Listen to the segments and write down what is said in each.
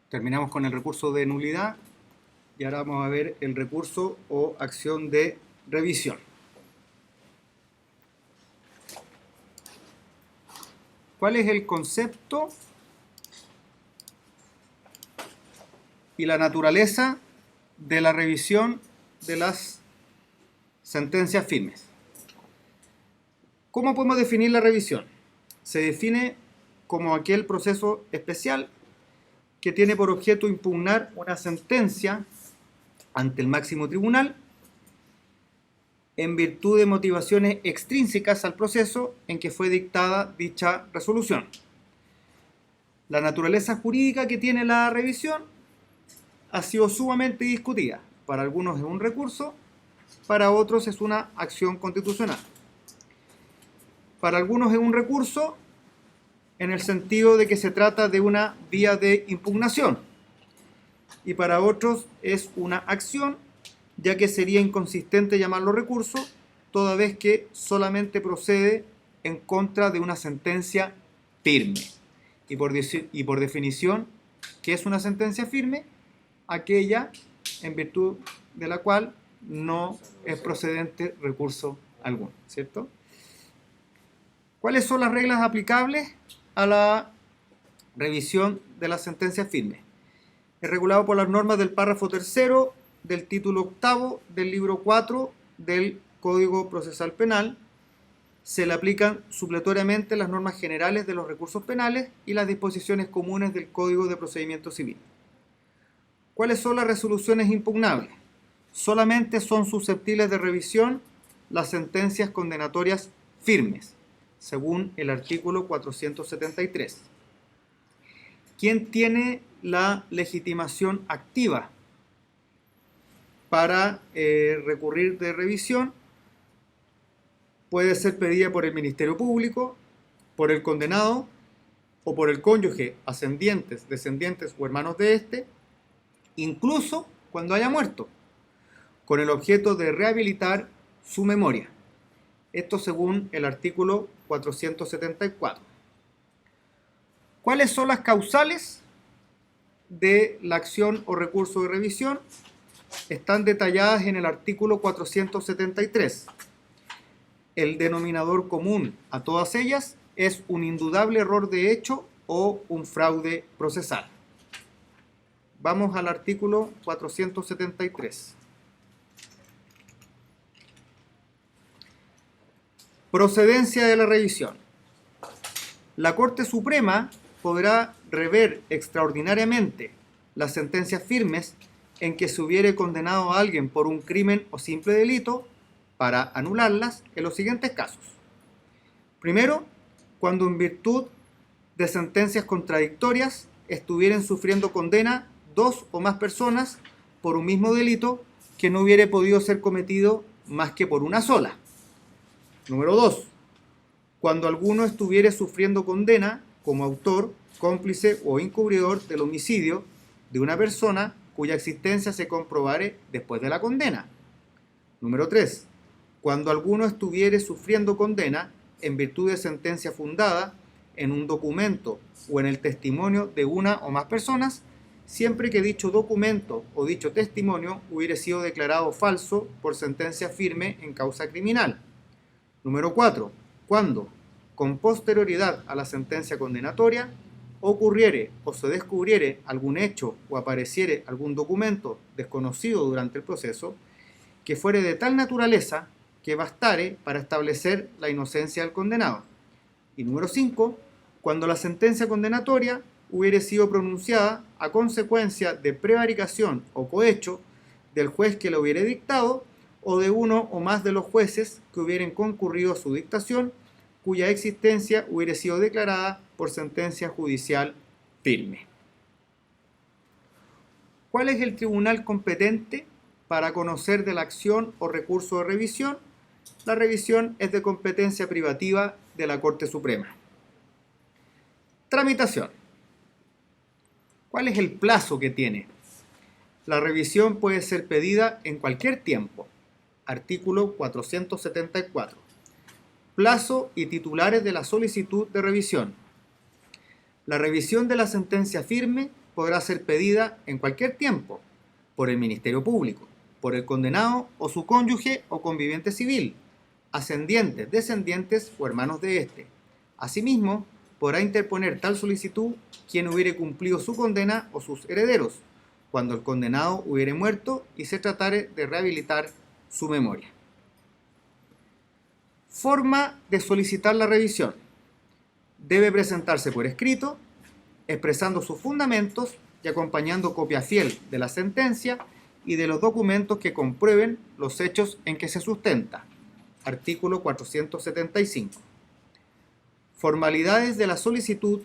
Terminamos con el recurso de nulidad y ahora vamos a ver el recurso o acción de revisión. ¿Cuál es el concepto y la naturaleza de la revisión de las sentencias firmes? ¿Cómo podemos definir la revisión? Se define como aquel proceso especial que tiene por objeto impugnar una sentencia ante el máximo tribunal en virtud de motivaciones extrínsecas al proceso en que fue dictada dicha resolución. La naturaleza jurídica que tiene la revisión ha sido sumamente discutida. Para algunos es un recurso, para otros es una acción constitucional. Para algunos es un recurso en el sentido de que se trata de una vía de impugnación, y para otros es una acción, ya que sería inconsistente llamarlo recurso, toda vez que solamente procede en contra de una sentencia firme. Y por definición, ¿qué es una sentencia firme? Aquella en virtud de la cual no es procedente recurso alguno, ¿cierto? ¿Cuáles son las reglas aplicables a la revisión de las sentencias firmes? Es regulado por las normas del párrafo tercero del título octavo del libro 4 del Código Procesal Penal. Se le aplican supletoriamente las normas generales de los recursos penales y las disposiciones comunes del Código de Procedimiento Civil. ¿Cuáles son las resoluciones impugnables? Solamente son susceptibles de revisión las sentencias condenatorias firmes, según el artículo 473. ¿Quién tiene la legitimación activa para recurrir de revisión? Puede ser pedida por el Ministerio Público, por el condenado o por el cónyuge, ascendientes, descendientes o hermanos de éste, incluso cuando haya muerto, con el objeto de rehabilitar su memoria. Esto según el artículo 474. ¿Cuáles son las causales de la acción o recurso de revisión? Están detalladas en el artículo 473. El denominador común a todas ellas es un indudable error de hecho o un fraude procesal. Vamos al artículo 473. Procedencia de la revisión. La Corte Suprema podrá rever extraordinariamente las sentencias firmes en que se hubiere condenado a alguien por un crimen o simple delito para anularlas en los siguientes casos. Primero, cuando en virtud de sentencias contradictorias estuvieren sufriendo condena dos o más personas por un mismo delito que no hubiere podido ser cometido más que por una sola. Número 2. Cuando alguno estuviere sufriendo condena como autor, cómplice o encubridor del homicidio de una persona cuya existencia se comprobare después de la condena. Número 3. Cuando alguno estuviere sufriendo condena en virtud de sentencia fundada en un documento o en el testimonio de una o más personas, siempre que dicho documento o dicho testimonio hubiere sido declarado falso por sentencia firme en causa criminal. Número 4. Cuando, con posterioridad a la sentencia condenatoria, ocurriere o se descubriere algún hecho o apareciere algún documento desconocido durante el proceso, que fuere de tal naturaleza que bastare para establecer la inocencia del condenado. Y número 5. Cuando la sentencia condenatoria hubiere sido pronunciada a consecuencia de prevaricación o cohecho del juez que lo hubiere dictado o de uno o más de los jueces que hubieren concurrido a su dictación, cuya existencia hubiere sido declarada por sentencia judicial firme. ¿Cuál es el tribunal competente para conocer de la acción o recurso de revisión? La revisión es de competencia privativa de la Corte Suprema. Tramitación. ¿Cuál es el plazo que tiene? La revisión puede ser pedida en cualquier tiempo. Artículo 474. Plazo y titulares de la solicitud de revisión. La revisión de la sentencia firme podrá ser pedida en cualquier tiempo por el Ministerio Público, por el condenado o su cónyuge o conviviente civil, ascendientes, descendientes o hermanos de éste. Asimismo, podrá interponer tal solicitud quien hubiere cumplido su condena o sus herederos, cuando el condenado hubiere muerto y se tratare de rehabilitar su memoria. Forma de solicitar la revisión. Debe presentarse por escrito, expresando sus fundamentos y acompañando copia fiel de la sentencia y de los documentos que comprueben los hechos en que se sustenta. Artículo 475. Formalidades de la solicitud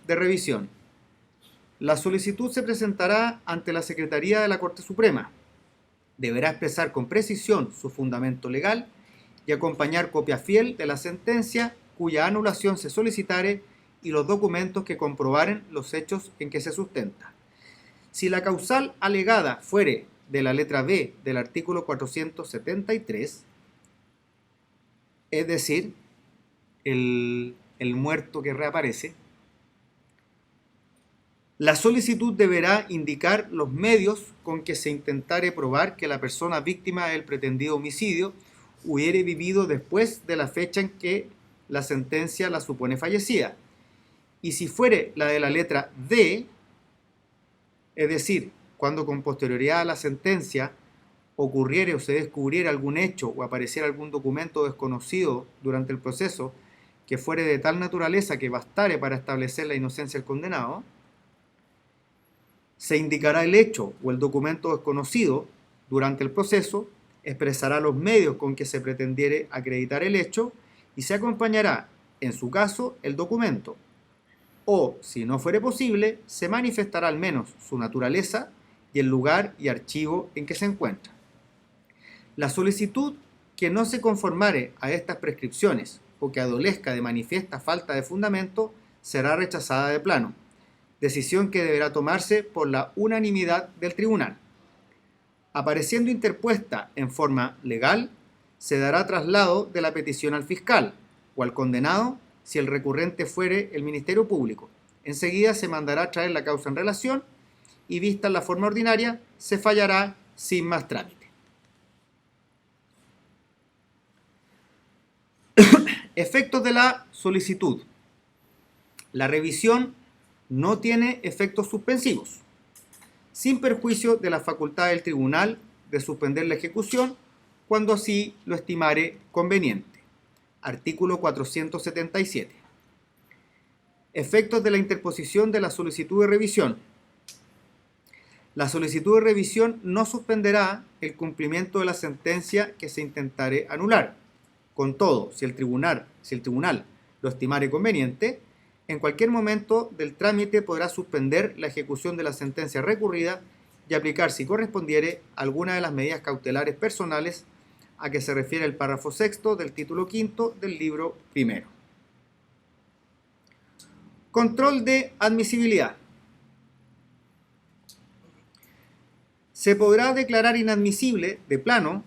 de revisión. La solicitud se presentará ante la Secretaría de la Corte Suprema. Deberá expresar con precisión su fundamento legal y acompañar copia fiel de la sentencia cuya anulación se solicitare y los documentos que comprobaren los hechos en que se sustenta. Si la causal alegada fuere de la letra B del artículo 473, es decir, el muerto que reaparece, la solicitud deberá indicar los medios con que se intentare probar que la persona víctima del pretendido homicidio hubiere vivido después de la fecha en que la sentencia la supone fallecida. Y si fuere la de la letra D, es decir, cuando con posterioridad a la sentencia ocurriere o se descubriera algún hecho o apareciera algún documento desconocido durante el proceso que fuere de tal naturaleza que bastare para establecer la inocencia del condenado, se indicará el hecho o el documento desconocido durante el proceso, expresará los medios con que se pretendiere acreditar el hecho y se acompañará, en su caso, el documento. O, si no fuere posible, se manifestará al menos su naturaleza y el lugar y archivo en que se encuentra. La solicitud que no se conformare a estas prescripciones o que adolezca de manifiesta falta de fundamento será rechazada de plano, decisión que deberá tomarse por la unanimidad del tribunal. Apareciendo interpuesta en forma legal, se dará traslado de la petición al fiscal o al condenado si el recurrente fuere el Ministerio Público. Enseguida se mandará a traer la causa en relación y, vista en la forma ordinaria, se fallará sin más trámite. Efectos de la solicitud. La revisión no tiene efectos suspensivos, sin perjuicio de la facultad del tribunal de suspender la ejecución cuando así lo estimare conveniente. Artículo 477. Efectos de la interposición de la solicitud de revisión. La solicitud de revisión no suspenderá el cumplimiento de la sentencia que se intentare anular. Con todo, si el tribunal lo estimare conveniente, en cualquier momento del trámite podrá suspender la ejecución de la sentencia recurrida y aplicar, si correspondiere, alguna de las medidas cautelares personales a que se refiere el párrafo sexto del título quinto del libro primero. Control de admisibilidad. Se podrá declarar inadmisible de plano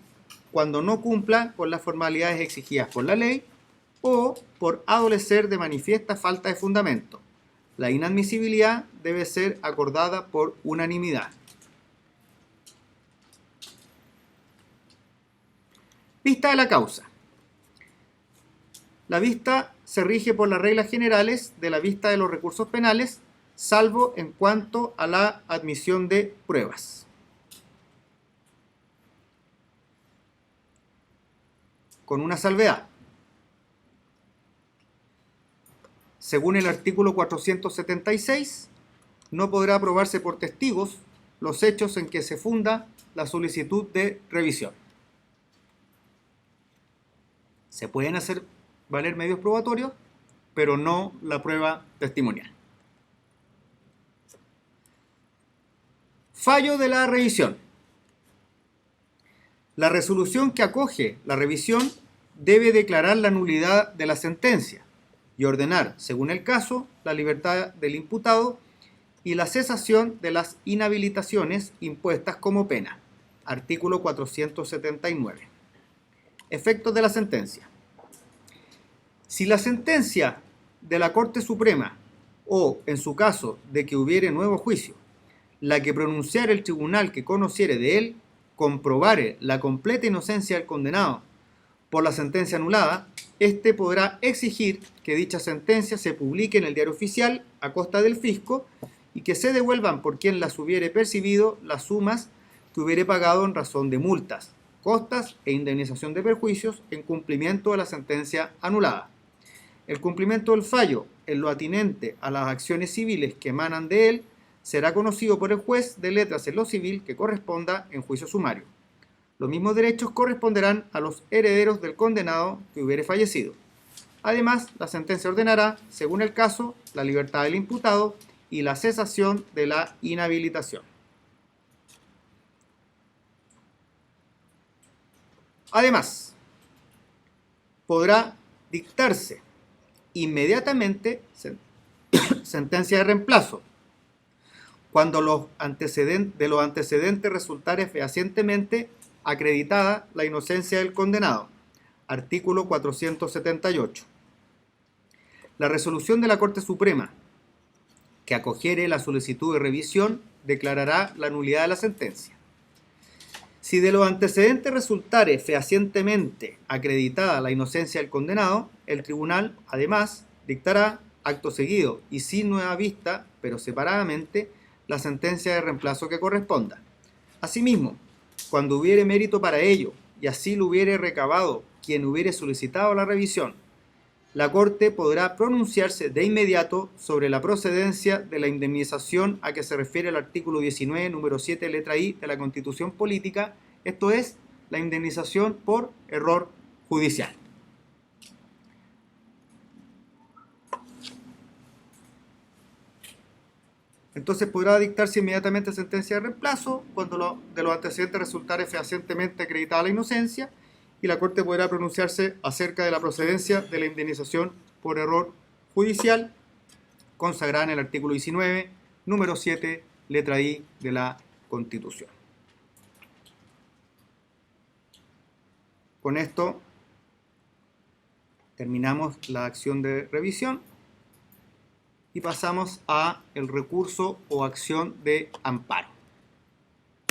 cuando no cumpla con las formalidades exigidas por la ley o por adolecer de manifiesta falta de fundamento. La inadmisibilidad debe ser acordada por unanimidad. Vista de la causa. La vista se rige por las reglas generales de la vista de los recursos penales, salvo en cuanto a la admisión de pruebas. Con una salvedad. Según el artículo 476, no podrá aprobarse por testigos los hechos en que se funda la solicitud de revisión. Se pueden hacer valer medios probatorios, pero no la prueba testimonial. Fallo de la revisión. La resolución que acoge la revisión debe declarar la nulidad de la sentencia y ordenar, según el caso, la libertad del imputado y la cesación de las inhabilitaciones impuestas como pena. Artículo 479. Efectos de la sentencia. Si la sentencia de la Corte Suprema, o en su caso de que hubiere nuevo juicio, la que pronunciare el tribunal que conociere de él, comprobare la completa inocencia del condenado por la sentencia anulada, éste podrá exigir que dicha sentencia se publique en el diario oficial a costa del fisco y que se devuelvan por quien las hubiere percibido las sumas que hubiere pagado en razón de multas, costas e indemnización de perjuicios en cumplimiento de la sentencia anulada. El cumplimiento del fallo en lo atinente a las acciones civiles que emanan de él será conocido por el juez de letras en lo civil que corresponda en juicio sumario. Los mismos derechos corresponderán a los herederos del condenado que hubiere fallecido. Además, la sentencia ordenará, según el caso, la libertad del imputado y la cesación de la inhabilitación. Además, podrá dictarse inmediatamente sentencia de reemplazo cuando de los antecedentes resultare fehacientemente acreditada la inocencia del condenado. Artículo 478. La resolución de la Corte Suprema que acogiere la solicitud de revisión declarará la nulidad de la sentencia. Si de los antecedentes resultare fehacientemente acreditada la inocencia del condenado, el tribunal, además, dictará, acto seguido y sin nueva vista, pero separadamente, la sentencia de reemplazo que corresponda. Asimismo, cuando hubiere mérito para ello, y así lo hubiere recabado quien hubiere solicitado la revisión, la Corte podrá pronunciarse de inmediato sobre la procedencia de la indemnización a que se refiere el artículo 19, número 7, letra I de la Constitución Política, esto es, la indemnización por error judicial. Entonces podrá dictarse inmediatamente sentencia de reemplazo cuando de los antecedentes resultare fehacientemente acreditada la inocencia, y la Corte podrá pronunciarse acerca de la procedencia de la indemnización por error judicial, consagrada en el artículo 19, número 7, letra I de la Constitución. Con esto terminamos la acción de revisión y pasamos a el recurso o acción de amparo.